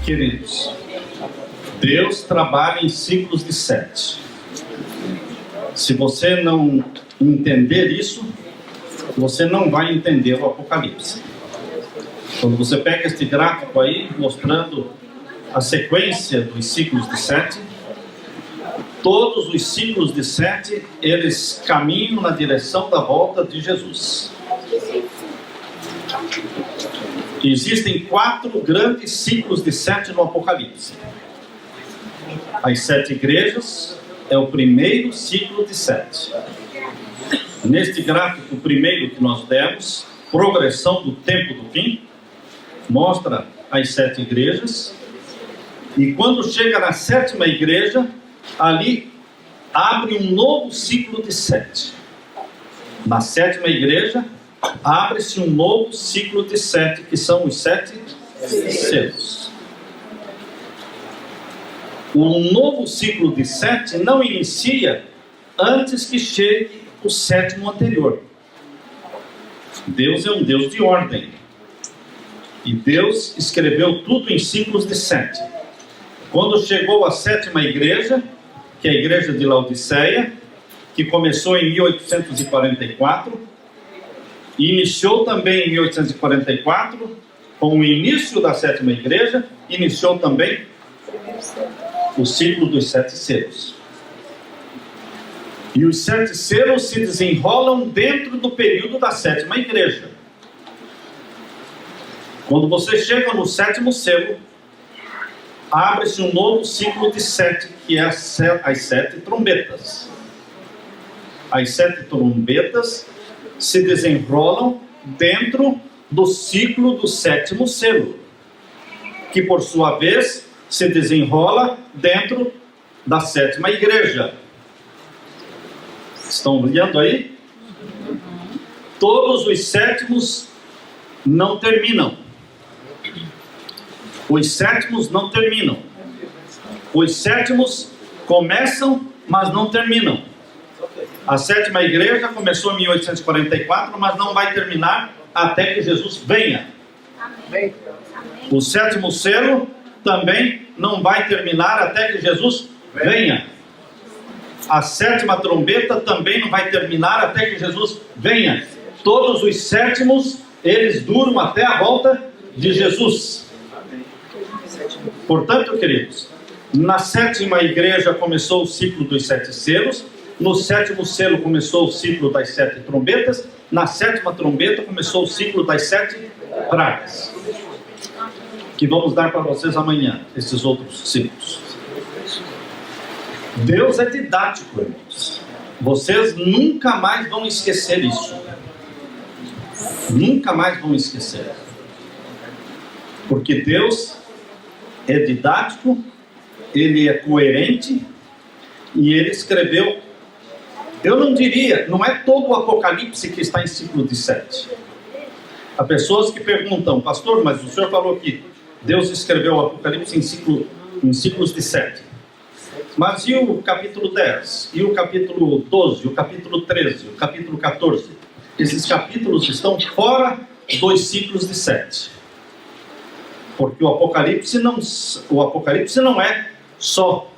Queridos, Deus trabalha em ciclos de 7. Se você não entender isso, você não vai entender o Apocalipse. Quando você pega este gráfico aí, mostrando a sequência dos ciclos de 7, todos os ciclos de 7, eles caminham na direção da volta de Jesus. Existem 4 grandes ciclos de 7 no Apocalipse. As 7 igrejas é o primeiro ciclo de 7. Neste gráfico primeiro que nós demos, progressão do tempo do fim, mostra as 7 igrejas. E quando chega na 7ª igreja, ali abre um novo ciclo de 7. Na 7ª igreja, abre-se um novo ciclo de 7, que são os 7 selos. O novo ciclo de 7 não inicia antes que chegue o 7º anterior. Deus é um Deus de ordem. E Deus escreveu tudo em ciclos de 7. Quando chegou a 7ª igreja, que é a igreja de Laodiceia, que começou em 1844, e iniciou também em 1844, com o início da 7ª igreja, iniciou também o ciclo dos 7 selos. E os 7 selos se desenrolam dentro do período da 7ª igreja. Quando você chega no 7º selo, abre-se um novo ciclo de 7, que é as 7 trombetas. As 7 trombetas se desenrolam dentro do ciclo do 7º selo, que por sua vez se desenrola dentro da 7ª igreja. Estão olhando aí? Todos os 7º não terminam. Os 7º não terminam. Os 7º começam, mas não terminam. A 7ª igreja começou em 1844, mas não vai terminar até que Jesus venha. Amém. O 7º selo também não vai terminar até que Jesus venha. A 7ª trombeta também não vai terminar até que Jesus venha. Todos os 7º, eles duram até a volta de Jesus. Portanto, queridos, na 7ª igreja começou o ciclo dos 7 selos. No 7º selo começou o ciclo das 7 trombetas. Na 7ª trombeta começou o ciclo das 7 pragas, que vamos dar para vocês amanhã, esses outros ciclos. Deus é didático, irmãos. Vocês nunca mais vão esquecer isso. Nunca mais vão esquecer. Porque Deus é didático, Ele é coerente, e Ele escreveu, eu não diria, não é todo o Apocalipse que está em ciclo de 7. Há pessoas que perguntam, pastor, mas o senhor falou que Deus escreveu o Apocalipse em ciclos de 7. Mas e o capítulo 10? E o capítulo 12? O capítulo 13? O capítulo 14? Esses capítulos estão fora dos ciclos de 7. Porque o Apocalipse não é só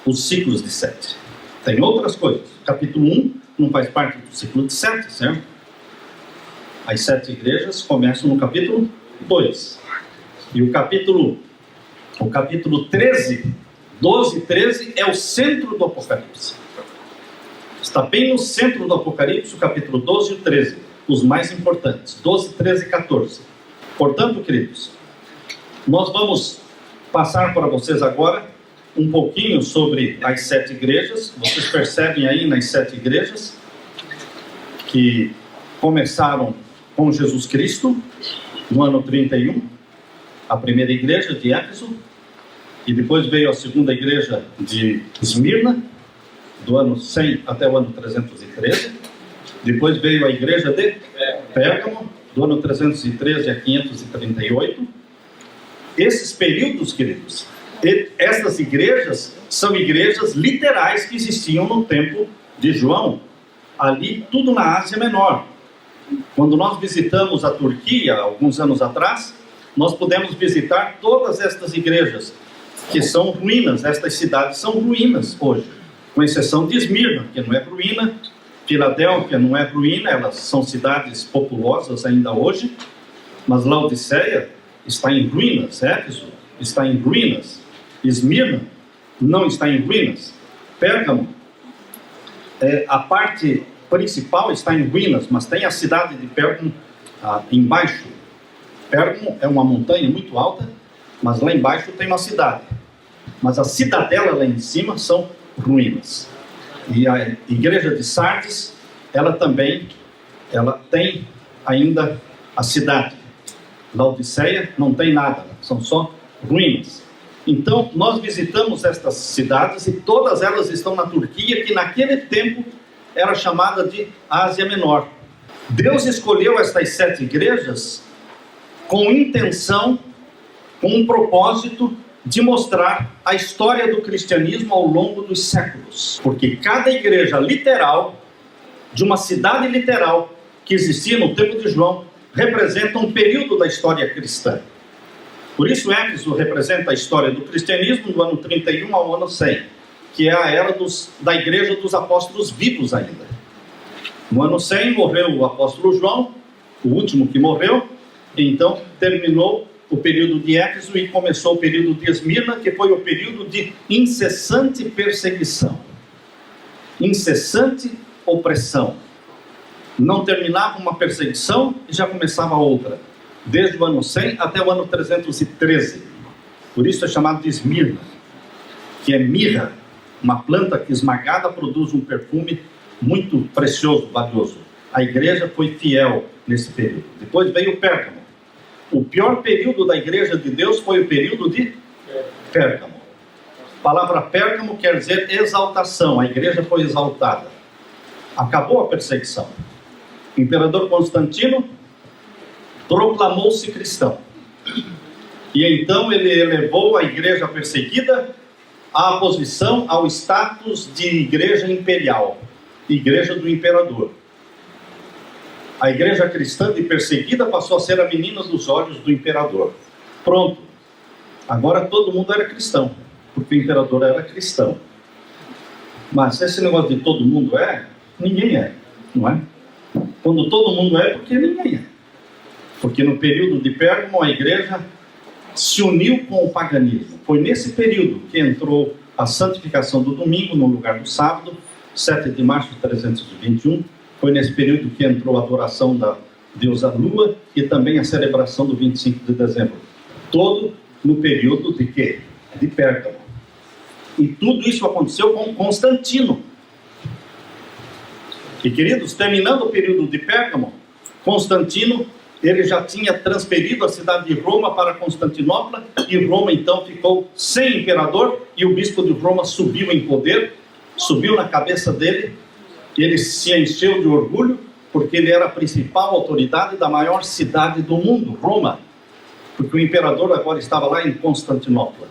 os ciclos de 7. Tem outras coisas. O capítulo 1 não faz parte do ciclo de 7, certo? As 7 igrejas começam no capítulo 2. E o capítulo 13, 12 e 13 é o centro do Apocalipse. Está bem no centro do Apocalipse o capítulo 12 e o 13, os mais importantes, 12, 13 e 14. Portanto, queridos, nós vamos passar para vocês agora um pouquinho sobre as 7 igrejas. Vocês percebem aí nas 7 igrejas que começaram com Jesus Cristo no ano 31, a primeira igreja de Éfeso, e depois veio a segunda igreja de Esmirna, do ano 100 até o ano 313. Depois veio a igreja de Pérgamo, do ano 313 a 538. Esses períodos, queridos, essas igrejas são igrejas literais que existiam no tempo de João, ali tudo na Ásia Menor. Quando nós visitamos a Turquia, alguns anos atrás, nós pudemos visitar todas estas igrejas, que são ruínas. Estas cidades são ruínas hoje, com exceção de Esmirna, que não é ruína, Filadélfia não é ruína, elas são cidades populosas ainda hoje, mas Laodiceia está em ruínas, Éfeso está em ruínas, Esmirna não está em ruínas, Pérgamo, a parte principal está em ruínas, mas tem a cidade de Pérgamo embaixo. Pérgamo é uma montanha muito alta, mas lá embaixo tem uma cidade. Mas a cidadela lá em cima são ruínas. E a igreja de Sardes, ela tem ainda a cidade. Laodiceia não tem nada, são só ruínas. Então, nós visitamos estas cidades e todas elas estão na Turquia, que naquele tempo era chamada de Ásia Menor. Deus escolheu estas 7 igrejas com intenção, com um propósito de mostrar a história do cristianismo ao longo dos séculos. Porque cada igreja literal, de uma cidade literal, que existia no tempo de João, representa um período da história cristã. Por isso, Éfeso representa a história do cristianismo do ano 31 ao ano 100, que é a era da igreja dos apóstolos vivos ainda. No ano 100 morreu o apóstolo João, o último que morreu, e então terminou o período de Éfeso e começou o período de Esmirna, que foi o período de incessante perseguição, incessante opressão. Não terminava uma perseguição e já começava outra, desde o ano 100 até o ano 313. Por isso é chamado de Esmirna, que é mirra, uma planta que esmagada produz um perfume muito precioso, valioso. A igreja foi fiel nesse período. Depois veio o Pérgamo. O pior período da igreja de Deus foi o período de Pérgamo. A palavra Pérgamo quer dizer exaltação. A igreja foi exaltada. Acabou a perseguição. O imperador Constantino proclamou-se cristão. E então ele elevou a igreja perseguida à posição, ao status de igreja imperial, igreja do imperador. A igreja cristã de perseguida passou a ser a menina dos olhos do imperador. Pronto. Agora todo mundo era cristão, porque o imperador era cristão. Mas esse negócio de todo mundo ninguém é, não é? Quando todo mundo é, porque ninguém é. Porque no período de Pérgamo a igreja se uniu com o paganismo. Foi nesse período que entrou a santificação do domingo no lugar do sábado, 7 de março de 321. Foi nesse período que entrou a adoração da deusa Lua e também a celebração do 25 de dezembro. Todo no período de quê? De Pérgamo. E tudo isso aconteceu com Constantino. E queridos, terminando o período de Pérgamo, Constantino, ele já tinha transferido a cidade de Roma para Constantinopla, e Roma então ficou sem imperador, e o bispo de Roma subiu em poder, subiu na cabeça dele. Ele se encheu de orgulho, porque ele era a principal autoridade da maior cidade do mundo, Roma. Porque o imperador agora estava lá em Constantinopla,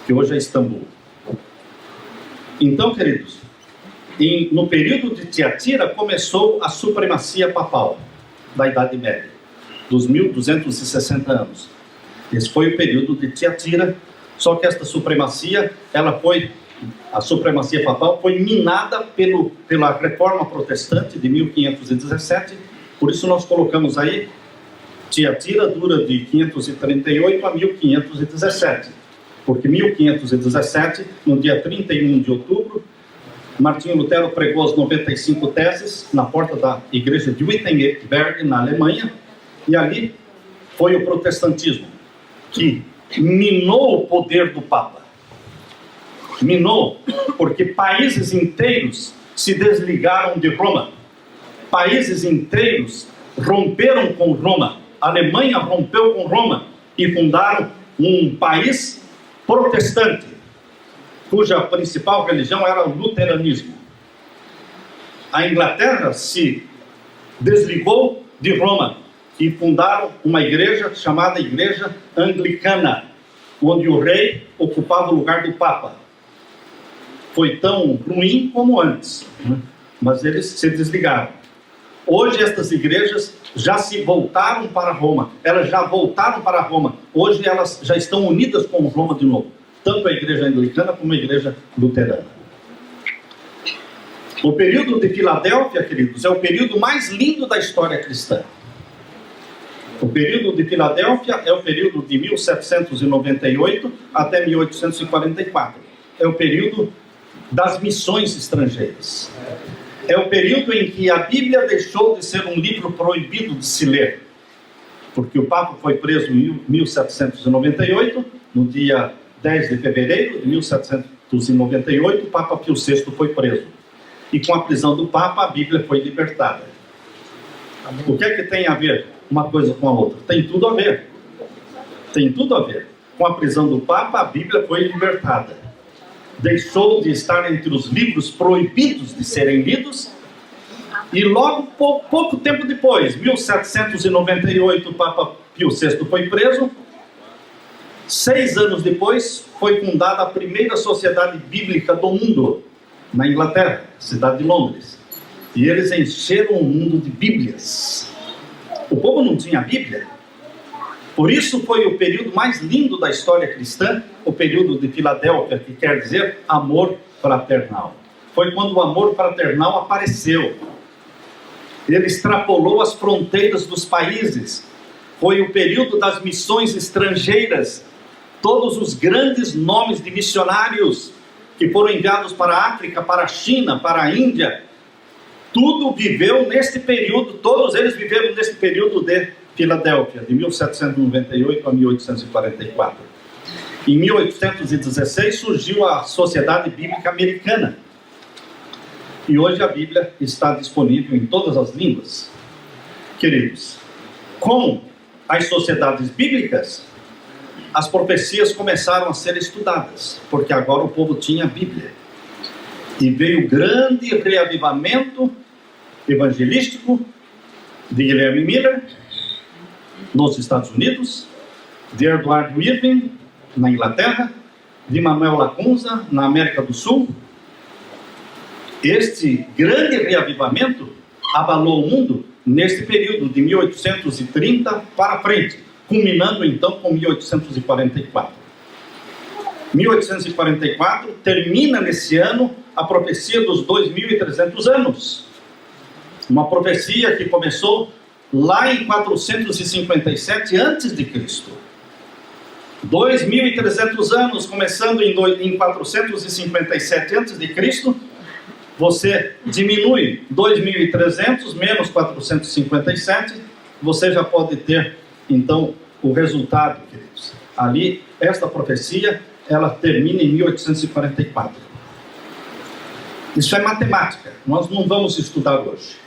que hoje é Istambul. Então, queridos, no período de Tiatira começou a supremacia papal da Idade Média, dos 1260 anos. Esse foi o período de Tiatira, só que esta supremacia, a supremacia papal foi minada pela Reforma Protestante de 1517, por isso nós colocamos aí, Tiatira dura de 538 a 1517, porque 1517, no dia 31 de outubro, Martinho Lutero pregou as 95 teses na porta da igreja de Wittenberg, na Alemanha, e ali foi o protestantismo que minou o poder do Papa. Minou, porque países inteiros se desligaram de Roma. Países inteiros romperam com Roma. A Alemanha rompeu com Roma e fundaram um país protestante, cuja principal religião era o luteranismo. A Inglaterra se desligou de Roma e fundaram uma igreja chamada Igreja Anglicana, onde o rei ocupava o lugar do Papa. Foi tão ruim como antes, mas eles se desligaram. Hoje estas igrejas já se voltaram para Roma, elas já voltaram para Roma, hoje elas já estão unidas com Roma de novo, tanto a igreja anglicana como a igreja luterana. O período de Filadélfia, queridos, é o período mais lindo da história cristã. O período de Filadélfia é o período de 1798 até 1844. É o período das missões estrangeiras. É o período em que a Bíblia deixou de ser um livro proibido de se ler. Porque o Papa foi preso em 1798, no dia 10 de fevereiro de 1798, o Papa Pio VI foi preso. E com a prisão do Papa, a Bíblia foi libertada. O que é que tem a ver uma coisa com a outra? Tem tudo a ver. Tem tudo a ver. Com a prisão do Papa, a Bíblia foi libertada. Deixou de estar entre os livros proibidos de serem lidos. E logo, pouco tempo depois, 1798, o Papa Pio VI foi preso. 6 anos depois, foi fundada a primeira sociedade bíblica do mundo, na Inglaterra, cidade de Londres. E eles encheram o mundo de Bíblias. O povo não tinha Bíblia. Por isso foi o período mais lindo da história cristã, o período de Filadélfia, que quer dizer amor fraternal. Foi quando o amor fraternal apareceu. Ele extrapolou as fronteiras dos países. Foi o período das missões estrangeiras. Todos os grandes nomes de missionários que foram enviados para a África, para a China, para a Índia, tudo viveu neste período, todos eles viveram neste período de Filadélfia, de 1798 a 1844. Em 1816 surgiu a Sociedade Bíblica Americana. E hoje a Bíblia está disponível em todas as línguas. Queridos, com as sociedades bíblicas, as profecias começaram a ser estudadas, porque agora o povo tinha a Bíblia. E veio o grande reavivamento evangelístico de Guilherme Miller, nos Estados Unidos, de Edward Irving, na Inglaterra, de Manuel Lacunza, na América do Sul. Este grande reavivamento abalou o mundo neste período de 1830 para frente, culminando então com 1844. 1844 termina nesse ano a profecia dos 2.300 anos. Uma profecia que começou lá em 457 a.C. 2.300 anos, começando em 457 a.C., você diminui 2.300 menos 457, você já pode ter, então, o resultado, queridos. Ali, esta profecia, ela termina em 1844. Isso é matemática, nós não vamos estudar hoje.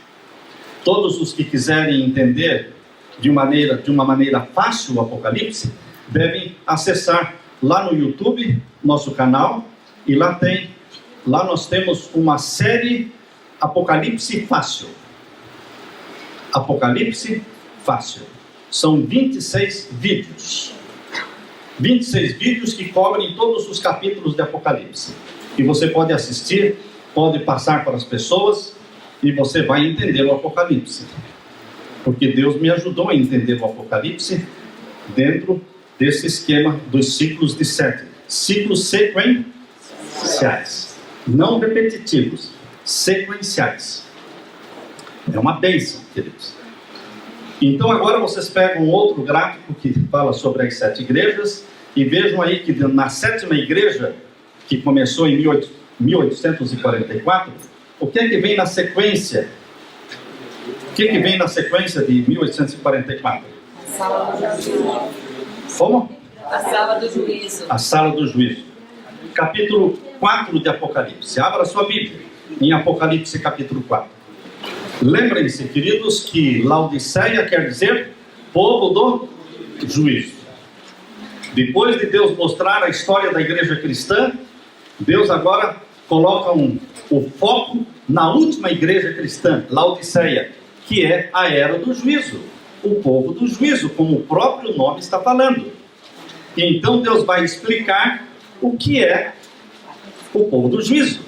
Todos os que quiserem entender de uma maneira fácil o Apocalipse, devem acessar lá no YouTube, nosso canal, e lá nós temos uma série Apocalipse Fácil. Apocalipse Fácil. São 26 vídeos. 26 vídeos que cobrem todos os capítulos de Apocalipse. E você pode assistir, pode passar para as pessoas, e você vai entender o Apocalipse. Porque Deus me ajudou a entender o Apocalipse dentro desse esquema dos ciclos de 7. Ciclos sequenciais. Não repetitivos. Sequenciais. É uma bênção, queridos. Então agora vocês pegam outro gráfico que fala sobre as 7 igrejas e vejam aí que na 7ª igreja, que começou em 1844, o que é que vem na sequência? O que é que vem na sequência de 1844? A sala do juízo. Como? A sala do juízo. A sala do juízo. Capítulo 4 de Apocalipse. Abra sua Bíblia em Apocalipse capítulo 4. Lembrem-se, queridos, que Laodiceia quer dizer povo do juízo. Depois de Deus mostrar a história da igreja cristã, Deus agora coloca o foco na última igreja cristã, Laodiceia, que é a era do juízo, o povo do juízo, como o próprio nome está falando. E então Deus vai explicar o que é o povo do juízo,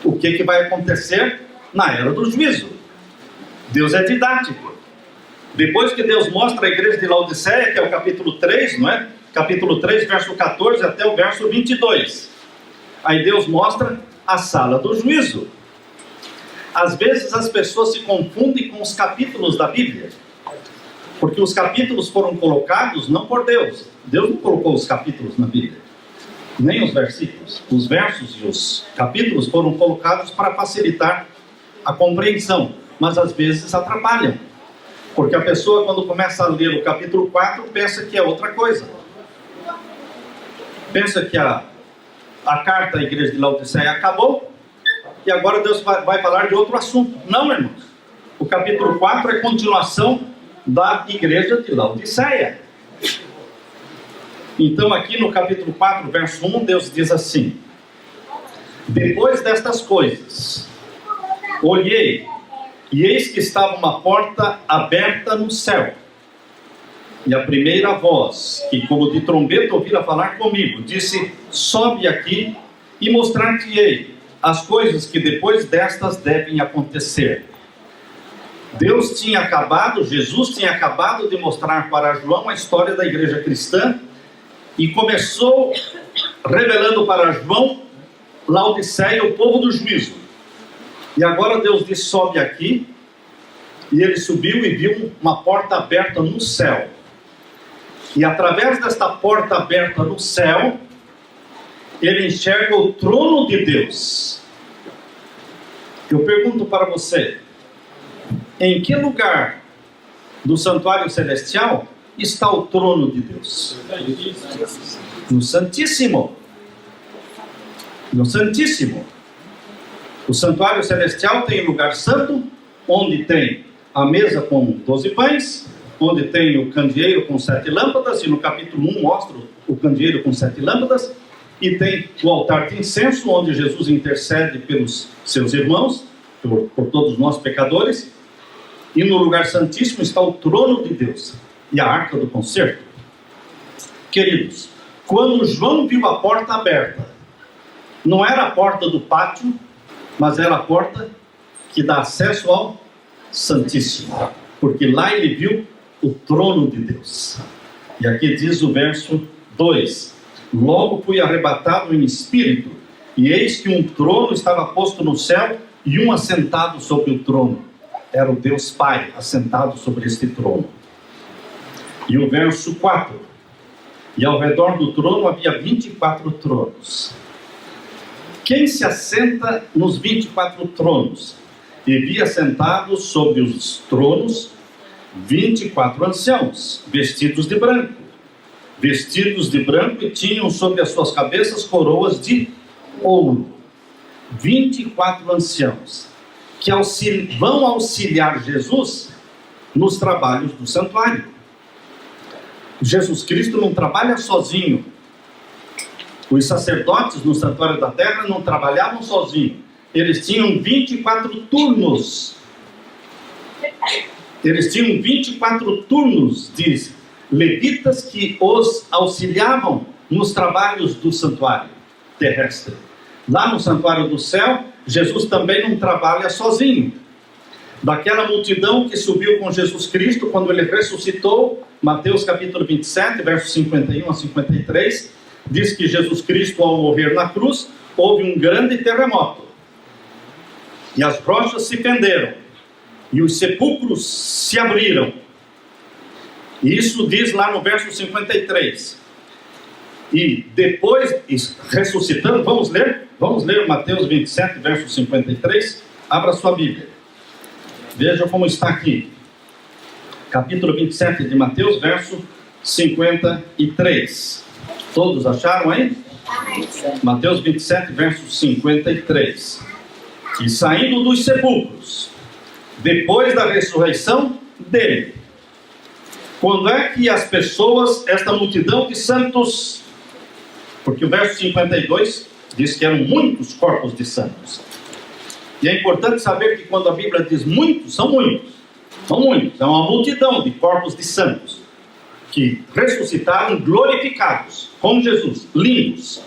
o que vai acontecer na era do juízo. Deus é didático. Depois que Deus mostra a igreja de Laodiceia, que é o capítulo 3, não é? Capítulo 3, verso 14 até o verso 22. Aí Deus mostra a sala do juízo. Às vezes as pessoas se confundem com os capítulos da Bíblia, porque os capítulos foram colocados não por Deus. Deus não colocou os capítulos na Bíblia, nem os versículos. Os versos e os capítulos foram colocados para facilitar a compreensão, mas às vezes atrapalham, porque a pessoa, quando começa a ler o capítulo 4, pensa que é outra coisa. Pensa que a carta à igreja de Laodiceia acabou, e agora Deus vai falar de outro assunto. Não, irmãos. O capítulo 4 é continuação da igreja de Laodiceia. Então aqui no capítulo 4, verso 1, Deus diz assim: depois destas coisas, olhei, e eis que estava uma porta aberta no céu. E a primeira voz, que como de trombeta ouvira falar comigo, disse: sobe aqui e mostrar-te-ei as coisas que depois destas devem acontecer. Deus tinha acabado, Jesus tinha acabado de mostrar para João a história da igreja cristã, e começou revelando para João Laodiceia, o povo do juízo. E agora Deus disse: sobe aqui. E ele subiu e viu uma porta aberta no céu. E através desta porta aberta no céu, ele enxerga o trono de Deus. Eu pergunto para você: em que lugar do santuário celestial está o trono de Deus? No Santíssimo. No Santíssimo. O santuário celestial tem lugar santo, onde tem a mesa com 12 pães, onde tem o candeeiro com 7 lâmpadas, e no capítulo 1 mostra o candeeiro com 7 lâmpadas, e tem o altar de incenso, onde Jesus intercede pelos seus irmãos, por todos nós pecadores, e no lugar santíssimo está o trono de Deus, e a arca do concerto. Queridos, quando João viu a porta aberta, não era a porta do pátio, mas era a porta que dá acesso ao Santíssimo, porque lá ele viu o trono de Deus. E aqui diz o verso 2: logo fui arrebatado em espírito, e eis que um trono estava posto no céu, e um assentado sobre o trono. Era o Deus Pai assentado sobre este trono. E o verso 4: e ao redor do trono havia 24 tronos. Quem se assenta nos 24 tronos? E vi assentados sobre os tronos 24 anciãos, vestidos de branco. Vestidos de branco, e tinham sobre as suas cabeças coroas de ouro. 24 anciãos, que vão auxiliar Jesus nos trabalhos do santuário. Jesus Cristo não trabalha sozinho. Os sacerdotes no santuário da terra não trabalhavam sozinhos. Eles tinham 24 turnos. Eles tinham 24 turnos de levitas que os auxiliavam nos trabalhos do santuário terrestre. Lá no santuário do céu, Jesus também não trabalha sozinho. Daquela multidão que subiu com Jesus Cristo quando ele ressuscitou, Mateus capítulo 27, versos 51 a 53, diz que Jesus Cristo, ao morrer na cruz, houve um grande terremoto. E as rochas se fenderam, e os sepulcros se abriram. E isso diz lá no verso 53. E depois, ressuscitando, vamos ler Mateus 27, verso 53. Abra sua Bíblia. Veja como está aqui. Capítulo 27 de Mateus, verso 53. Todos acharam aí? Mateus 27, verso 53. E saindo dos sepulcros, depois da ressurreição dele. Quando é que as pessoas, esta multidão de santos, porque o verso 52 diz que eram muitos corpos de santos. E é importante saber que quando a Bíblia diz muitos, são muitos. São muitos. É uma multidão de corpos de santos que ressuscitaram glorificados com Jesus, lindos,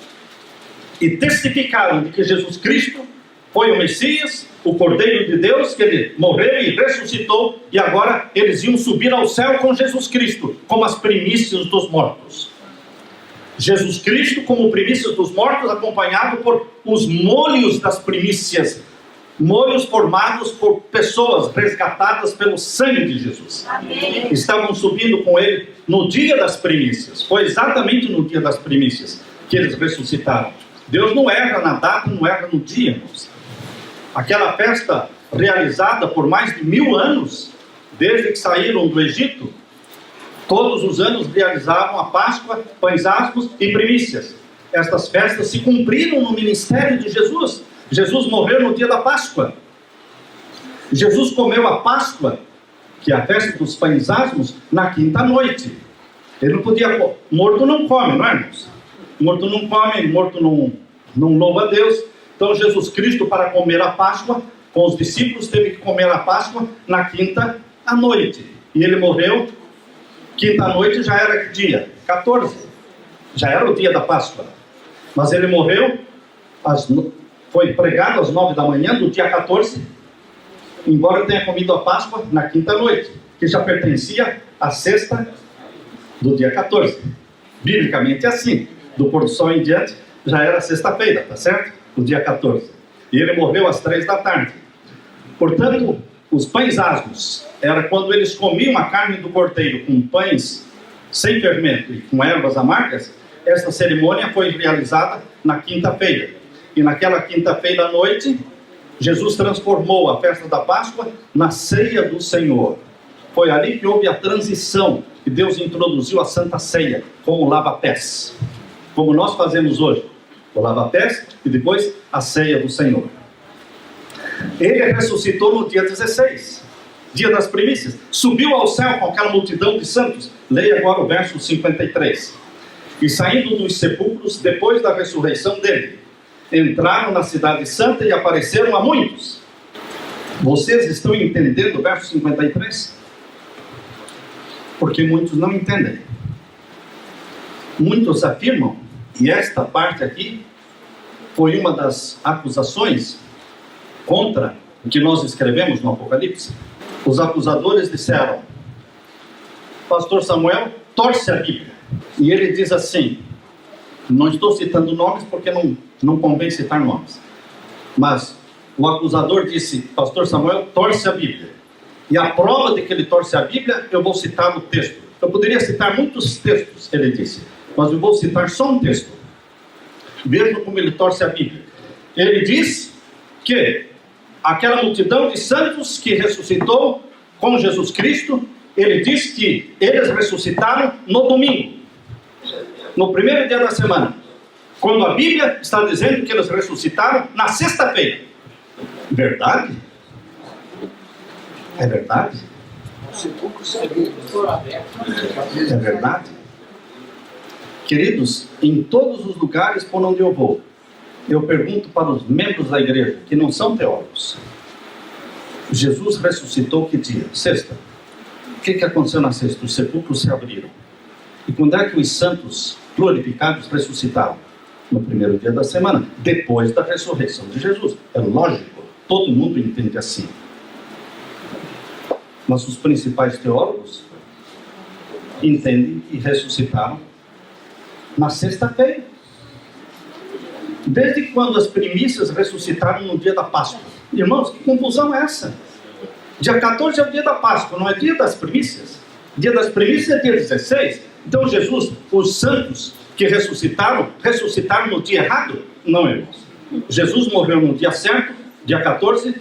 e testificaram de que Jesus Cristo foi o Messias, o Cordeiro de Deus, que ele morreu e ressuscitou, e agora eles iam subir ao céu com Jesus Cristo, como as primícias dos mortos. Jesus Cristo como primícias dos mortos, acompanhado por os molhos das primícias, molhos formados por pessoas resgatadas pelo sangue de Jesus. Amém. Estavam subindo com ele no dia das primícias. Foi exatamente no dia das primícias que eles ressuscitaram. Deus não erra na data, não erra no dia, irmãos. Aquela festa realizada por mais de 1000 anos, desde que saíram do Egito, todos os anos realizavam a Páscoa, pães asmos e primícias. Estas festas se cumpriram no ministério de Jesus. Jesus morreu no dia da Páscoa. Jesus comeu a Páscoa, que é a festa dos pães asmos, na quinta noite. Ele não podia... Morto não come, não é, irmãos? Morto não come, morto não louva a Deus. Então Jesus Cristo, para comer a Páscoa, com os discípulos, teve que comer a Páscoa na quinta à noite. E ele morreu, quinta à noite já era que dia? 14. Já era o dia da Páscoa. Mas ele morreu, foi pregado às 9 da manhã do dia 14, embora tenha comido a Páscoa na quinta noite, que já pertencia à sexta do dia 14. Biblicamente é assim, do pôr do sol em diante, já era sexta-feira, tá certo? O dia 14. E ele morreu às 3 da tarde. Portanto, os pães asmos era quando eles comiam a carne do cordeiro com pães sem fermento e com ervas amargas. Esta cerimônia foi realizada na quinta-feira. E naquela quinta-feira à noite, Jesus transformou a festa da Páscoa na ceia do Senhor. Foi ali que houve a transição, que Deus introduziu a Santa Ceia, como lava-pés, como nós fazemos hoje, o lava-pés e depois a ceia do Senhor. Ele ressuscitou no dia 16, dia das primícias, subiu ao céu com aquela multidão de santos. Leia agora o verso 53. E saindo dos sepulcros, depois da ressurreição dele, entraram na cidade santa e apareceram a muitos. Vocês estão entendendo o verso 53? Porque muitos não entendem. Muitos afirmam, e esta parte aqui foi uma das acusações contra o que nós escrevemos no Apocalipse. Os acusadores disseram: Pastor Samuel torce a Bíblia. E ele diz assim, não estou citando nomes porque não convém citar nomes, mas o acusador disse: Pastor Samuel torce a Bíblia. E a prova de que ele torce a Bíblia, eu vou citar o texto. Eu poderia citar muitos textos, ele disse, mas eu vou citar só um texto. Vejam como ele torce a Bíblia. Ele diz que aquela multidão de santos que ressuscitou com Jesus Cristo, ele diz que eles ressuscitaram no domingo, no primeiro dia da semana, quando a Bíblia está dizendo que eles ressuscitaram na sexta-feira. Verdade? É verdade? É verdade? Queridos, em todos os lugares por onde eu vou, eu pergunto para os membros da igreja, que não são teólogos: Jesus ressuscitou que dia? Sexta. O que aconteceu na sexta? Os sepulcros se abriram. E quando é que os santos glorificados ressuscitaram? No primeiro dia da semana, depois da ressurreição de Jesus. É lógico, todo mundo entende assim. Mas os principais teólogos entendem que ressuscitaram na sexta-feira. Desde quando as primícias ressuscitaram no dia da Páscoa? Irmãos, que confusão é essa? Dia 14 é o dia da Páscoa, não é dia das primícias? Dia das primícias é dia 16. Então Jesus, os santos que ressuscitaram no dia errado? Não, irmãos. Jesus morreu no dia certo, dia 14,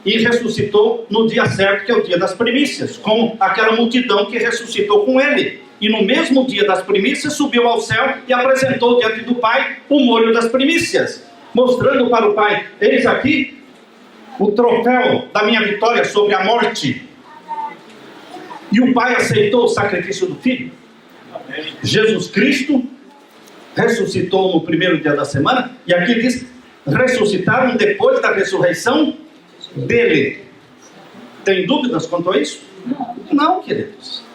e ressuscitou no dia certo, que é o dia das primícias, com aquela multidão que ressuscitou com ele. E no mesmo dia das primícias subiu ao céu e apresentou diante do Pai o molho das primícias, mostrando para o Pai: eis aqui o troféu da minha vitória sobre a morte. E o Pai aceitou o sacrifício do Filho. Jesus Cristo ressuscitou no primeiro dia da semana, e aqui diz: ressuscitaram depois da ressurreição dele. Tem dúvidas quanto a isso? Não, queridos.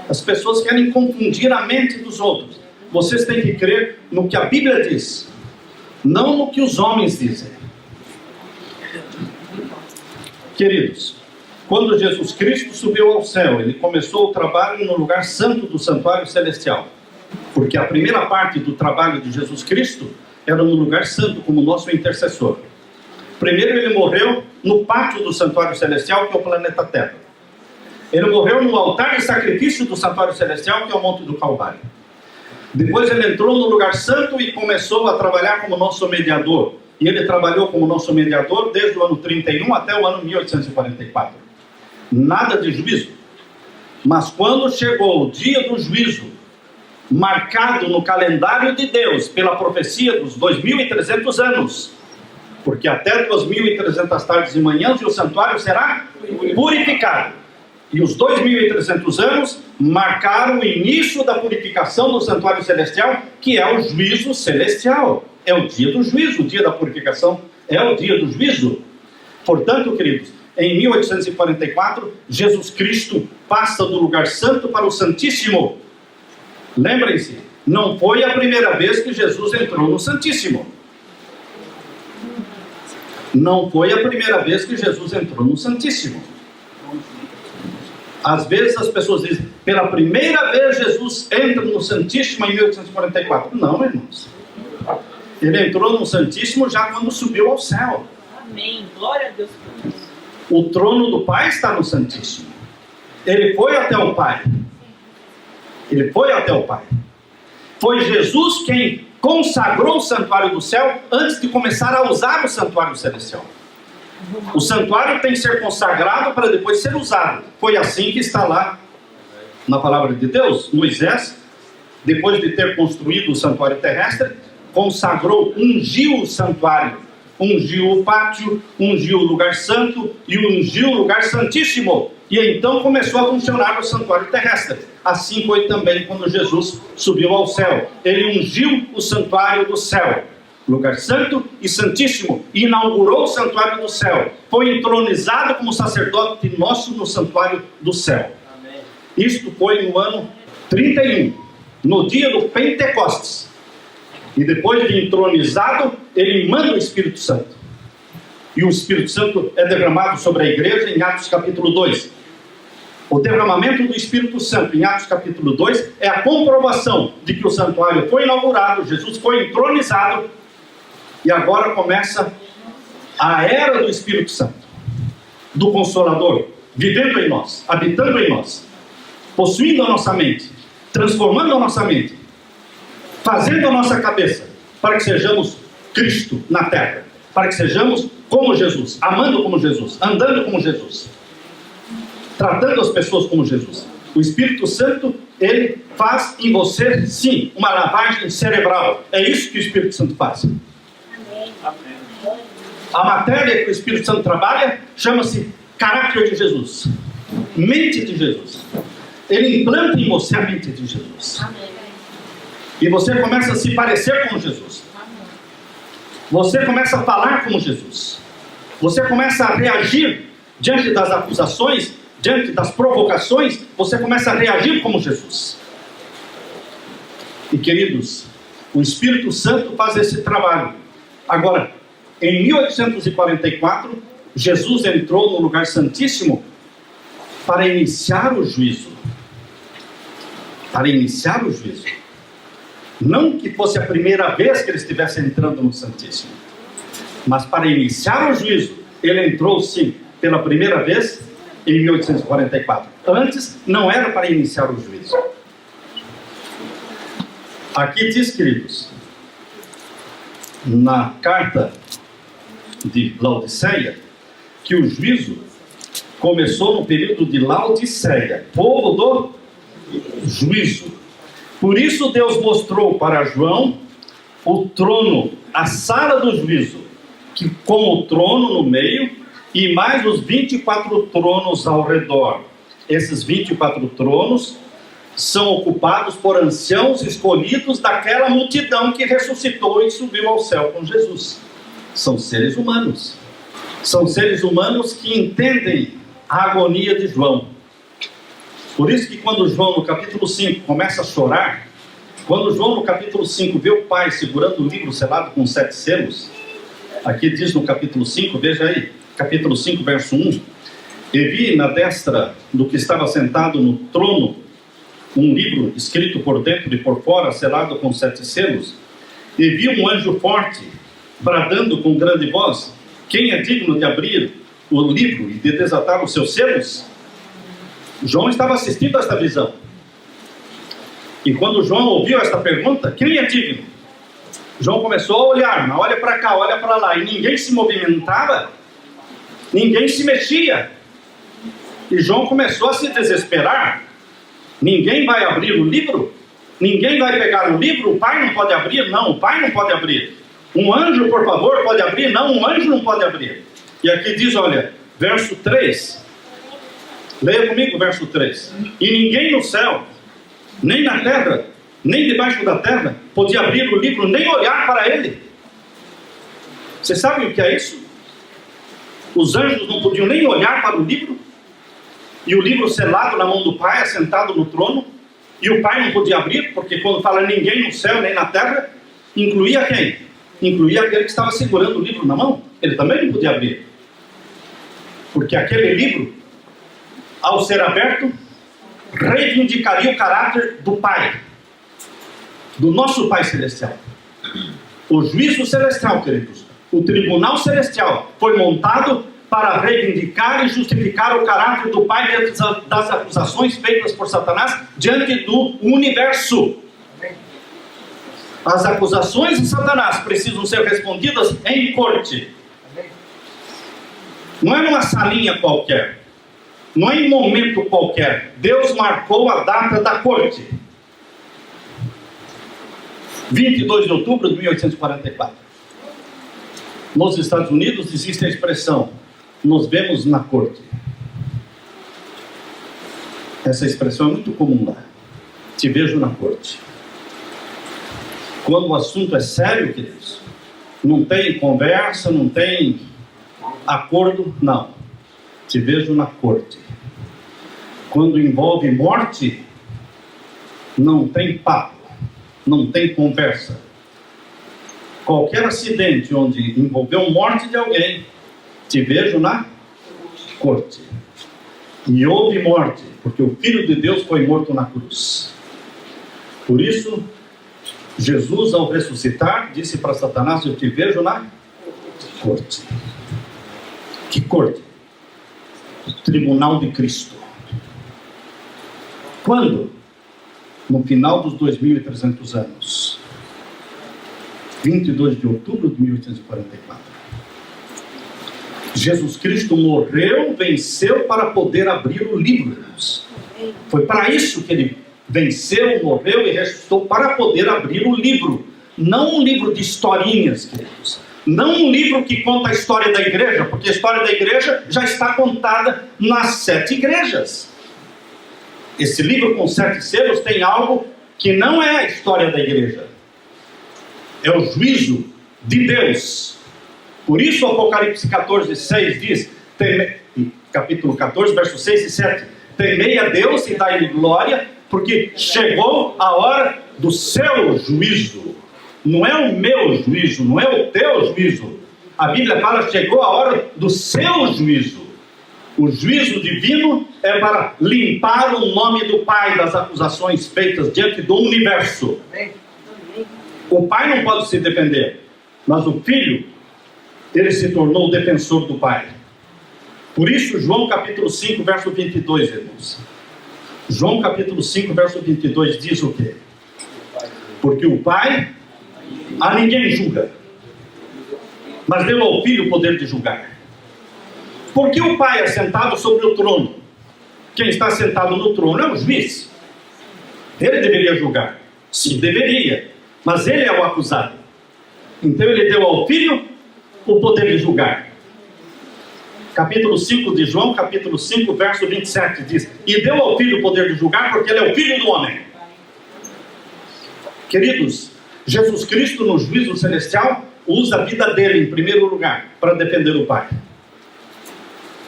As pessoas querem confundir a mente dos outros. Vocês têm que crer no que a Bíblia diz, não no que os homens dizem. Queridos, quando Jesus Cristo subiu ao céu, ele começou o trabalho no lugar santo do santuário celestial. Porque a primeira parte do trabalho de Jesus Cristo era no lugar santo, como nosso intercessor. Primeiro ele morreu no pátio do santuário celestial, que é o planeta Terra. Ele morreu no altar de sacrifício do santuário celestial, que é o Monte do Calvário. Depois ele entrou no lugar santo e começou a trabalhar como nosso mediador. E ele trabalhou como nosso mediador desde o ano 31 até o ano 1844. Nada de juízo. Mas quando chegou o dia do juízo, marcado no calendário de Deus pela profecia dos 2.300 anos, porque até 2.300 tardes e manhãs o santuário será purificado. E os 2.300 anos marcaram o início da purificação do santuário celestial, que é o juízo celestial. É o dia do juízo, o dia da purificação é o dia do juízo. Portanto, queridos, em 1844, Jesus Cristo passa do lugar santo para o Santíssimo. Lembrem-se, não foi a primeira vez que Jesus entrou no Santíssimo. Não foi a primeira vez que Jesus entrou no Santíssimo. Às vezes as pessoas dizem, pela primeira vez Jesus entra no Santíssimo em 1844. Não, irmãos. Ele entrou no Santíssimo já quando subiu ao céu. Amém. Glória a Deus por isso. O trono do Pai está no Santíssimo. Ele foi até o Pai. Ele foi até o Pai. Foi Jesus quem consagrou o santuário do céu antes de começar a usar o santuário celestial. O santuário tem que ser consagrado para depois ser usado. Foi assim que está lá na palavra de Deus. Moisés, depois de ter construído o santuário terrestre, consagrou, ungiu o santuário, ungiu o pátio, ungiu o lugar santo e ungiu o lugar santíssimo. E então começou a funcionar o santuário terrestre. Assim foi também quando Jesus subiu ao céu. Ele ungiu o santuário do céu, lugar santo e santíssimo, e inaugurou o santuário do céu. Foi entronizado como sacerdote nosso no santuário do céu. Amém. Isto foi no ano 31, no dia do Pentecostes. E depois de entronizado, ele manda o Espírito Santo. E o Espírito Santo é derramado sobre a igreja em Atos capítulo 2. O derramamento do Espírito Santo em Atos capítulo 2 é a comprovação de que o santuário foi inaugurado, Jesus foi entronizado, e agora começa a era do Espírito Santo, do Consolador, vivendo em nós, habitando em nós, possuindo a nossa mente, transformando a nossa mente, fazendo a nossa cabeça, para que sejamos Cristo na terra, para que sejamos como Jesus, amando como Jesus, andando como Jesus, tratando as pessoas como Jesus. O Espírito Santo, ele faz em você, sim, uma lavagem cerebral. É isso que o Espírito Santo faz. A matéria que o Espírito Santo trabalha chama-se caráter de Jesus, mente de Jesus. Ele implanta em você a mente de Jesus. E você começa a se parecer com Jesus. Você começa a falar como Jesus. Você começa a reagir diante das acusações, diante das provocações. Você começa a reagir como Jesus. E queridos, o Espírito Santo faz esse trabalho. Agora, em 1844, Jesus entrou no lugar santíssimo para iniciar o juízo. Para iniciar o juízo. Não que fosse a primeira vez que ele estivesse entrando no Santíssimo, mas para iniciar o juízo, ele entrou sim, pela primeira vez em 1844. Antes, não era para iniciar o juízo. Aqui diz, queridos, na carta de Laodiceia, que o juízo começou no período de Laodiceia, povo do juízo. Por isso Deus mostrou para João o trono, a sala do juízo, que com o trono no meio e mais os 24 tronos ao redor. Esses 24 tronos são ocupados por anciãos escolhidos daquela multidão que ressuscitou e subiu ao céu com Jesus. São seres humanos. São seres humanos que entendem a agonia de João. Por isso que quando João no capítulo 5 começa a chorar, quando João no capítulo 5 vê o pai segurando o livro selado com 7 selos, aqui diz no capítulo 5, veja aí, capítulo 5, verso 1, e vi na destra do que estava sentado no trono um livro escrito por dentro e por fora, selado com 7 selos, e vi um anjo forte, bradando com grande voz: quem é digno de abrir o livro e de desatar os seus selos? João estava assistindo a esta visão. E quando João ouviu esta pergunta, quem é digno? João começou a olhar, olha para cá, olha para lá, e ninguém se movimentava, ninguém se mexia. E João começou a se desesperar. Ninguém vai abrir o livro? Ninguém vai pegar o livro? O pai não pode abrir? Não, o pai não pode abrir. Um anjo, por favor, pode abrir? Não, um anjo não pode abrir. E aqui diz, olha, verso 3. Leia comigo o verso 3. E ninguém no céu, nem na terra, nem debaixo da terra, podia abrir o livro, nem olhar para ele. Você sabe o que é isso? Os anjos não podiam nem olhar para o livro, e o livro selado na mão do Pai, assentado no trono, e o Pai não podia abrir, porque quando fala ninguém no céu nem na terra, incluía quem? Incluía aquele que estava segurando o livro na mão. Ele também não podia abrir, porque aquele livro, ao ser aberto, reivindicaria o caráter do Pai, do nosso Pai Celestial. O juízo celestial, queridos, o tribunal celestial foi montado para reivindicar e justificar o caráter do Pai diante das acusações feitas por Satanás diante do universo. As acusações de Satanás precisam ser respondidas em corte. Não é numa salinha qualquer, não é em momento qualquer. Deus marcou a data da corte. 22 de outubro de 1844. Nos Estados Unidos existe a expressão: nos vemos na corte. Essa expressão é muito comum lá. Te vejo na corte. Quando o assunto é sério, queridos, não tem conversa, não tem acordo, não. Te vejo na corte. Quando envolve morte, não tem papo, não tem conversa. Qualquer acidente onde envolveu morte de alguém, te vejo na corte. E houve morte, porque o Filho de Deus foi morto na cruz. Por isso, Jesus, ao ressuscitar, disse para Satanás: eu te vejo na corte. Que corte? O tribunal de Cristo. Quando? No final dos 2.300 anos. 22 de outubro de 1844. Jesus Cristo morreu, venceu para poder abrir o livro, irmãos. Foi para isso que ele venceu, morreu e ressuscitou, para poder abrir o livro. Não um livro de historinhas, queridos. Não um livro que conta a história da igreja, porque a história da igreja já está contada nas 7 igrejas. Esse livro com 7 selos tem algo que não é a história da igreja. É o juízo de Deus. Por isso o Apocalipse 14, 6 diz, capítulo 14, versos 6 e 7, temei a Deus e dai-lhe glória, porque chegou a hora do seu juízo. Não é o meu juízo, não é o teu juízo. A Bíblia fala, chegou a hora do seu juízo. O juízo divino é para limpar o nome do Pai das acusações feitas diante do universo. O Pai não pode se defender, mas o Filho, ele se tornou o defensor do Pai. Por isso, João capítulo 5, verso 22, irmãos. João capítulo 5, verso 22 diz o quê? Porque o Pai a ninguém julga, mas deu ao Filho o poder de julgar. Porque o Pai é sentado sobre o trono. Quem está sentado no trono é o juiz. Ele deveria julgar. Sim, deveria. Mas ele é o acusado. Então ele deu ao Filho o poder de julgar. Capítulo 5 de João, capítulo 5, verso 27 diz: e deu ao Filho o poder de julgar, porque ele é o Filho do homem. Queridos, Jesus Cristo no juízo celestial usa a vida dele em primeiro lugar para defender o Pai,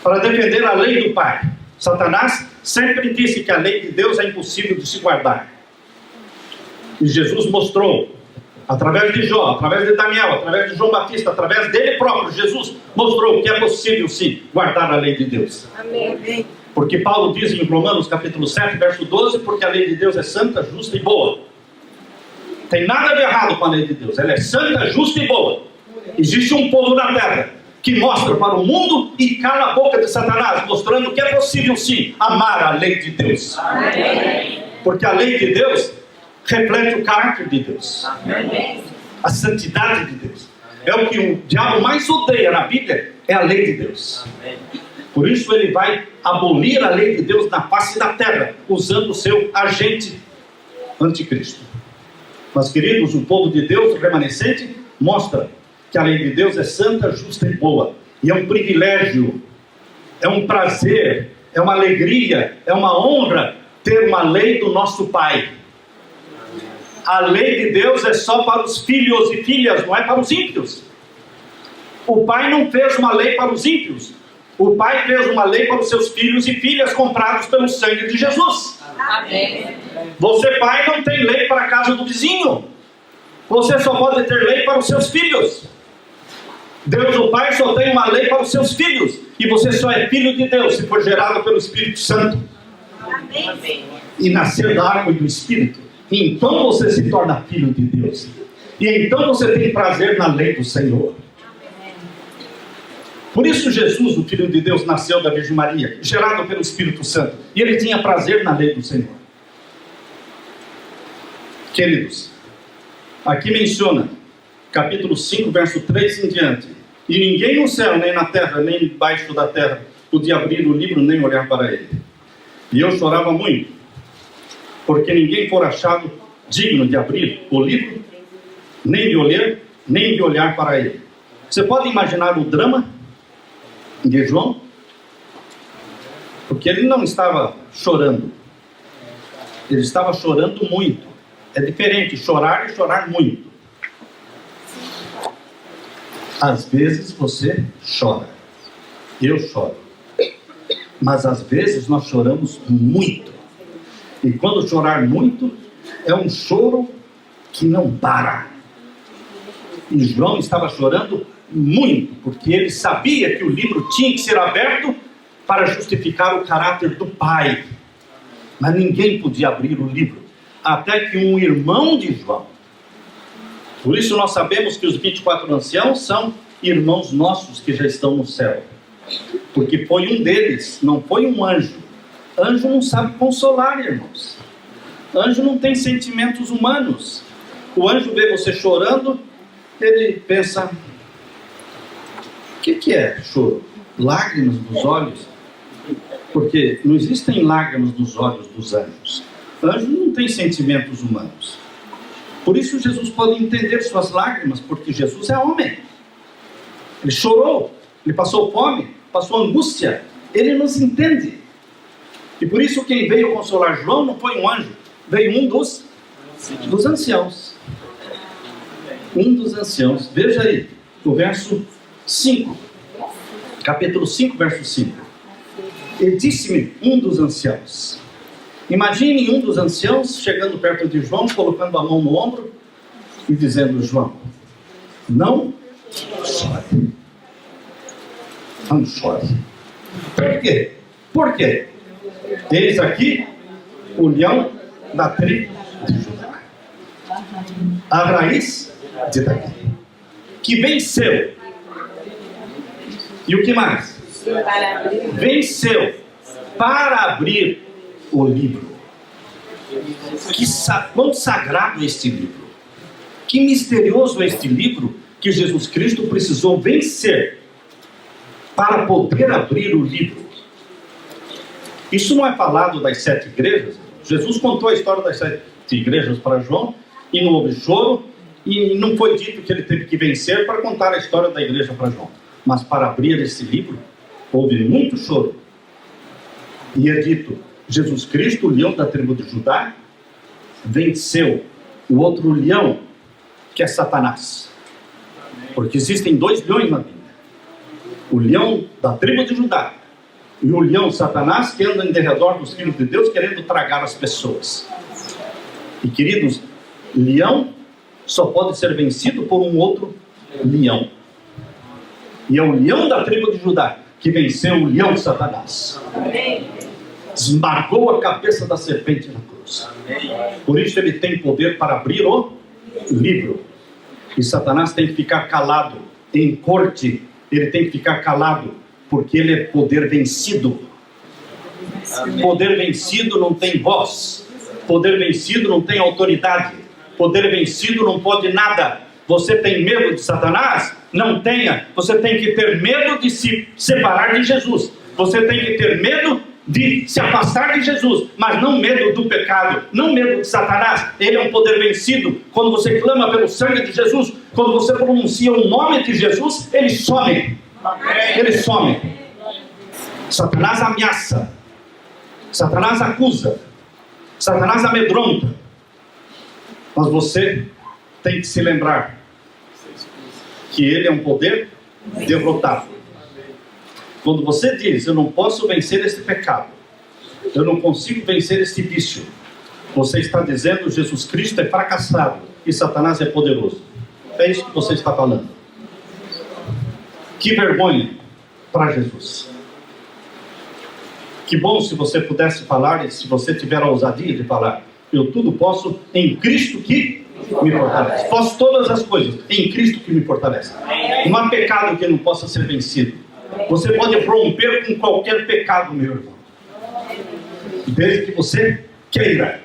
para defender a lei do Pai. Satanás sempre disse que a lei de Deus é impossível de se guardar, e Jesus mostrou através de Jó, através de Daniel, através de João Batista, através dele próprio, Jesus mostrou que é possível sim guardar a lei de Deus. Amém. Porque Paulo diz em Romanos capítulo 7, verso 12, porque a lei de Deus é santa, justa e boa. Tem nada de errado com a lei de Deus, ela é santa, justa e boa. Existe um povo na terra que mostra para o mundo e cala a boca de Satanás, mostrando que é possível sim amar a lei de Deus. Amém. Porque a lei de Deus reflete o caráter de Deus, a santidade de Deus. É o que o diabo mais odeia na Bíblia, é a lei de Deus. Por isso ele vai abolir a lei de Deus na face da terra, usando o seu agente anticristo. Mas queridos, o povo de Deus, o remanescente, mostra que a lei de Deus é santa, justa e boa. E é um privilégio, é um prazer, é uma alegria, é uma honra ter uma lei do nosso Pai. A lei de Deus é só para os filhos e filhas, não é para os ímpios. O Pai não fez uma lei para os ímpios. O Pai fez uma lei para os seus filhos e filhas comprados pelo sangue de Jesus. Amém. Você, pai, não tem lei para a casa do vizinho. Você só pode ter lei para os seus filhos. Deus, o Pai, só tem uma lei para os seus filhos. E você só é filho de Deus se for gerado pelo Espírito Santo. Amém. E nascer da água e do Espírito. E então você se torna filho de Deus. E então você tem prazer na lei do Senhor. Por isso Jesus, o Filho de Deus, nasceu da Virgem Maria, gerado pelo Espírito Santo. E ele tinha prazer na lei do Senhor. Queridos, aqui menciona, capítulo 5, verso 3 em diante. E ninguém no céu, nem na terra, nem debaixo da terra, podia abrir o livro, nem olhar para ele. E eu chorava muito, porque ninguém for achado digno de abrir o livro, nem de olhar, nem de olhar para ele. Você pode imaginar o drama de João? Porque ele não estava chorando, ele estava chorando muito. É diferente chorar e chorar muito. Às vezes você chora, eu choro, mas às vezes nós choramos muito. E quando chorar muito, é um choro que não para. E João estava chorando muito, porque ele sabia que o livro tinha que ser aberto para justificar o caráter do Pai. Mas ninguém podia abrir o livro, até que um irmão de João. Por isso nós sabemos que os 24 anciãos são irmãos nossos que já estão no céu. Porque foi um deles, não foi um anjo. Anjo não sabe consolar, irmãos. Anjo não tem sentimentos humanos. O anjo vê você chorando, ele pensa: o que é choro? Lágrimas dos olhos? Porque não existem lágrimas dos olhos dos anjos. Anjo não tem sentimentos humanos. Por isso Jesus pode entender suas lágrimas, porque Jesus é homem. Ele chorou, ele passou fome, passou angústia. Ele nos entende. E por isso quem veio consolar João não foi um anjo, veio um dos anciãos. Um dos anciãos. Veja aí, o verso 5. Capítulo 5, verso 5. E disse-me um dos anciãos. Imagine um dos anciãos chegando perto de João, colocando a mão no ombro e dizendo: João, não chore. Não chore. Por quê? Por quê? Eis aqui o leão da tribo de Judá, a raiz de Davi, que venceu. E o que mais? Venceu para abrir o livro. Quão sagrado é este livro! Que misterioso é este livro que Jesus Cristo precisou vencer para poder abrir o livro. Isso não é falado das 7 igrejas. Jesus contou a história das 7 igrejas para João e não houve choro, e não foi dito que ele teve que vencer para contar a história da igreja para João. Mas para abrir esse livro, houve muito choro. E é dito: Jesus Cristo, o leão da tribo de Judá, venceu o outro leão, que é Satanás. Porque existem 2 leões na Bíblia: o leão da tribo de Judá e o leão Satanás, que anda em derredor dos filhos de Deus, querendo tragar as pessoas. E queridos, leão só pode ser vencido por um outro leão. E é o leão da tribo de Judá que venceu o leão de Satanás. Esmagou a cabeça da serpente na cruz. Por isso ele tem poder para abrir o livro. E Satanás tem que ficar calado. Em corte, ele tem que ficar calado, porque ele é poder vencido. Poder vencido não tem voz. Poder vencido não tem autoridade. Poder vencido não pode nada. Você tem medo de Satanás? Não tenha. Você tem que ter medo de se separar de Jesus. Você tem que ter medo de se afastar de Jesus, mas não medo do pecado, não medo de Satanás. Ele é um poder vencido. Quando você clama pelo sangue de Jesus, quando você pronuncia o nome de Jesus, ele some. Ele some. Satanás ameaça, Satanás acusa, Satanás amedronta, mas você tem que se lembrar que ele é um poder derrotado. Quando você diz, eu não posso vencer este pecado, eu não consigo vencer este vício, você está dizendo, Jesus Cristo é fracassado e Satanás é poderoso. É isso que você está falando. Que vergonha para Jesus. Que bom se você pudesse falar, e se você tiver a ousadia de falar, eu tudo posso em Cristo que me fortalece. Posso todas as coisas em Cristo que me fortalece. Não há pecado que não possa ser vencido. Você pode romper com qualquer pecado, meu irmão, desde que você queira,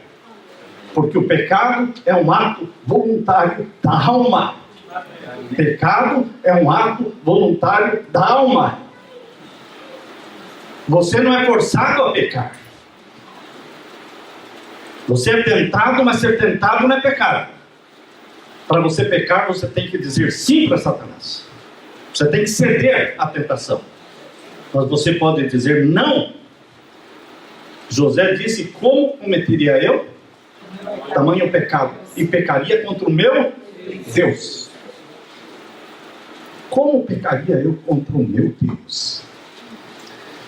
porque o pecado é um ato voluntário da alma. Pecado é um ato voluntário da alma. Você não é forçado a pecar. Você é tentado, mas ser tentado não é pecado. Para você pecar, você tem que dizer sim para Satanás. Você tem que ceder à tentação. Mas você pode dizer não. José disse, como cometeria eu tamanho pecado? E pecaria contra o meu Deus. Como pecaria eu contra o meu Deus?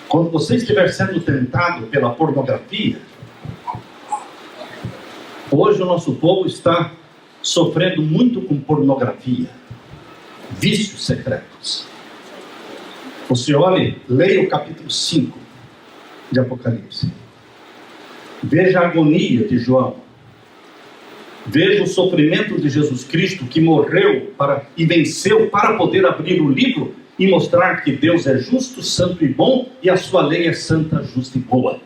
Quando você estiver sendo tentado pela pornografia, hoje o nosso povo está sofrendo muito com pornografia, vícios secretos. Você olhe, leia o capítulo 5 de Apocalipse. Veja a agonia de João. Veja o sofrimento de Jesus Cristo, que morreu e venceu para poder abrir o livro e mostrar que Deus é justo, santo e bom, e a sua lei é santa, justa e boa.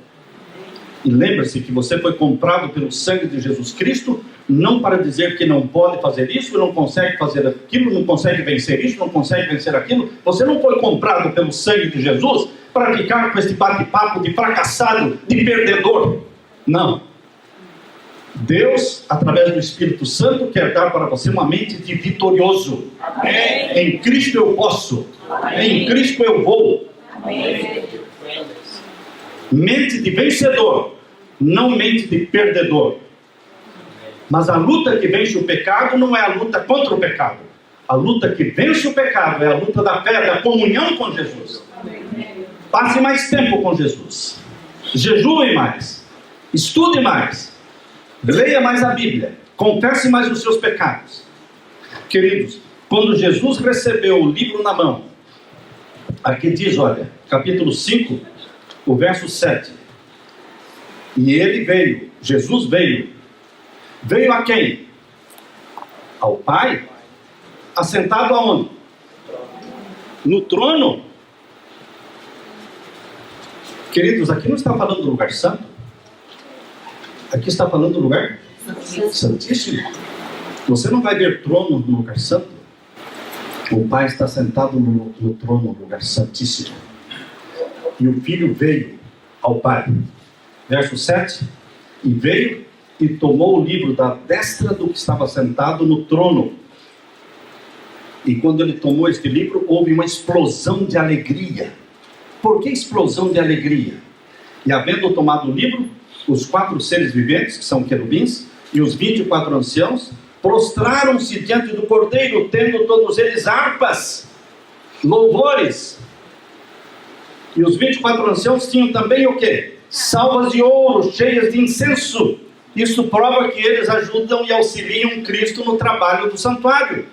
E lembre-se que você foi comprado pelo sangue de Jesus Cristo, não para dizer que não pode fazer isso, não consegue fazer aquilo, não consegue vencer isso, não consegue vencer aquilo. Você não foi comprado pelo sangue de Jesus para ficar com esse bate-papo de fracassado, de perdedor. Não. Deus, através do Espírito Santo, quer dar para você uma mente de vitorioso. Amém. Em Cristo eu posso. Amém. Em Cristo eu vou. Amém. Mente de vencedor, não mente de perdedor. Mas a luta que vence o pecado não é a luta contra o pecado. A luta que vence o pecado é a luta da fé, da comunhão com Jesus. Passe mais tempo com Jesus. Jejue mais. Estude mais. Leia mais a Bíblia. Confesse mais os seus pecados. Queridos, quando Jesus recebeu o livro na mão, aqui diz, olha, capítulo 5, o verso 7. E ele veio, Jesus veio. Veio a quem? Ao Pai? Assentado aonde? No trono? Queridos, aqui não está falando do lugar santo. Aqui está falando do lugar santíssimo. Você não vai ver trono no lugar santo. O Pai está sentado no trono, no lugar santíssimo. E o Filho veio ao Pai. Verso 7. E veio e tomou o livro da destra do que estava sentado no trono. E quando ele tomou este livro, houve uma explosão de alegria. Por que explosão de alegria? E havendo tomado o livro, os 4 seres viventes, que são querubins, e os 24 anciãos, prostraram-se diante do Cordeiro, tendo todos eles harpas, louvores. E os 24 anciãos tinham também o quê? Salvas de ouro, cheias de incenso, Isso prova que eles ajudam e auxiliam Cristo no trabalho do santuário,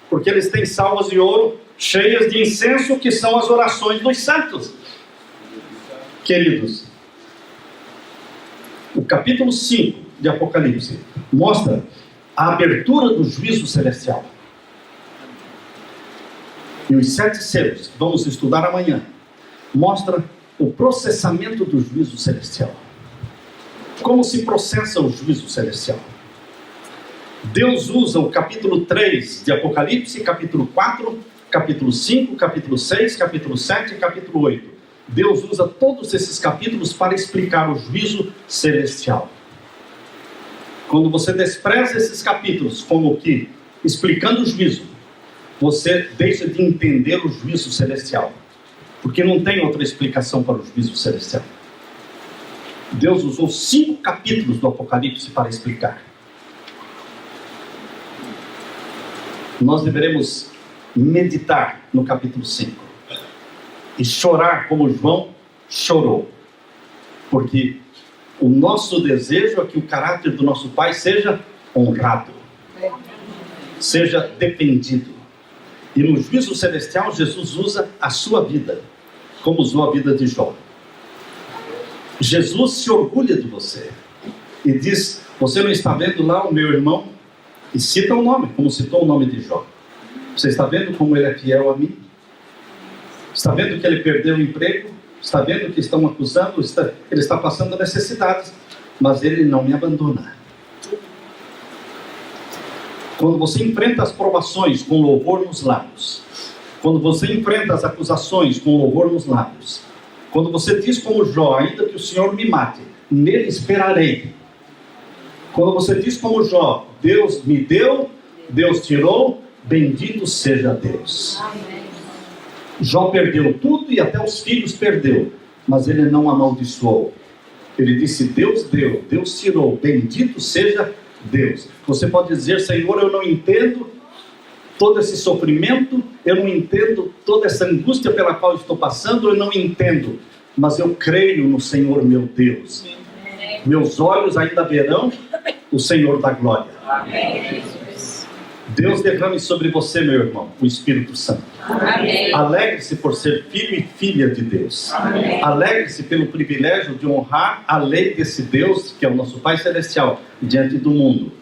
porque eles têm salvas de ouro cheias de incenso, que são as orações dos santos. Queridos, o capítulo 5 de Apocalipse mostra a abertura do juízo celestial. E os 7 selos, que vamos estudar amanhã, mostra o processamento do juízo celestial. Como se processa o juízo celestial? Deus usa o capítulo 3 de Apocalipse, capítulo 4, capítulo 5, capítulo 6, capítulo 7 e capítulo 8. Deus usa todos esses capítulos para explicar o juízo celestial. Quando você despreza esses capítulos como que explicando o juízo, você deixa de entender o juízo celestial, porque não tem outra explicação para o juízo celestial. Deus usou 5 capítulos do Apocalipse para explicar. Nós deveremos meditar no capítulo 5 e chorar como João chorou, porque o nosso desejo é que o caráter do nosso Pai seja honrado, seja defendido. E no juízo celestial, Jesus usa a sua vida, como usou a vida de Jó. Jesus se orgulha de você e diz: você não está vendo lá o meu irmão? E cita o nome, como citou o nome de Jó. Você está vendo como ele é fiel a mim? Está vendo que ele perdeu o emprego? Está vendo que estão acusando? Ele está passando necessidades, mas ele não me abandona. Quando você enfrenta as provações com louvor nos lábios, quando você enfrenta as acusações com louvor nos lábios, quando você diz como Jó: ainda que o Senhor me mate, nele esperarei. Quando você diz como Jó: Deus me deu, Deus tirou, bendito seja Deus. Jó perdeu tudo e até os filhos perdeu, mas ele não amaldiçoou. Ele disse: Deus deu, Deus tirou, bendito seja Deus. Você pode dizer: Senhor, eu não entendo todo esse sofrimento, eu não entendo toda essa angústia pela qual estou passando, eu não entendo, mas eu creio no Senhor meu Deus. Meus olhos ainda verão o Senhor da glória. Deus derrame sobre você, meu irmão, o Espírito Santo. Alegre-se por ser filho e filha de Deus. Alegre-se pelo privilégio de honrar a lei desse Deus, que é o nosso Pai Celestial, diante do mundo.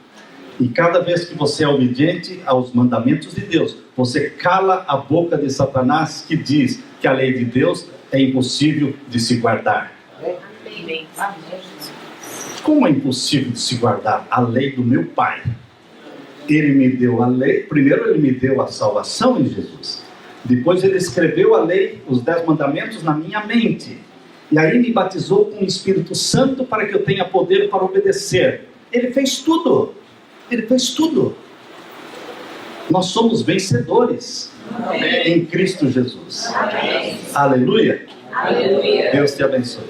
E cada vez que você é obediente aos mandamentos de Deus, você cala a boca de Satanás, que diz que a lei de Deus é impossível de se guardar. Como é impossível de se guardar? A lei do meu Pai. Ele me deu a lei. Primeiro ele me deu a salvação em Jesus. Depois ele escreveu a lei, os 10 mandamentos na minha mente. E aí me batizou com o Espírito Santo para que eu tenha poder para obedecer. Ele fez tudo. Ele fez tudo. Nós somos vencedores. Amém. Em Cristo Jesus. Amém. Aleluia. Aleluia. Deus te abençoe.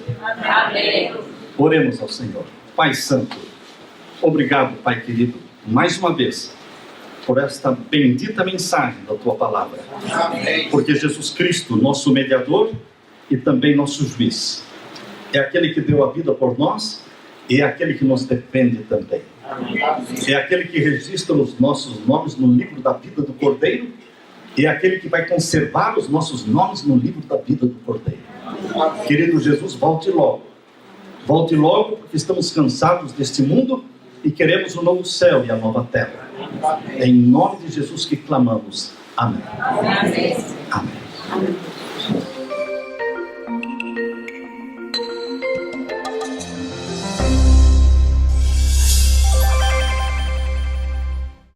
Amém. Oremos ao Senhor. Pai Santo, obrigado, Pai querido, mais uma vez, por esta bendita mensagem da Tua Palavra. Amém. Porque Jesus Cristo, nosso mediador e também nosso juiz, é aquele que deu a vida por nós e é aquele que nos defende também. Amém. É aquele que registra os nossos nomes no livro da vida do Cordeiro e é aquele que vai conservar os nossos nomes no livro da vida do Cordeiro. Amém. Querido Jesus, volte logo. Volte logo, porque estamos cansados deste mundo e queremos o novo céu e a nova terra. É em nome de Jesus que clamamos. Amém. Amém. Amém.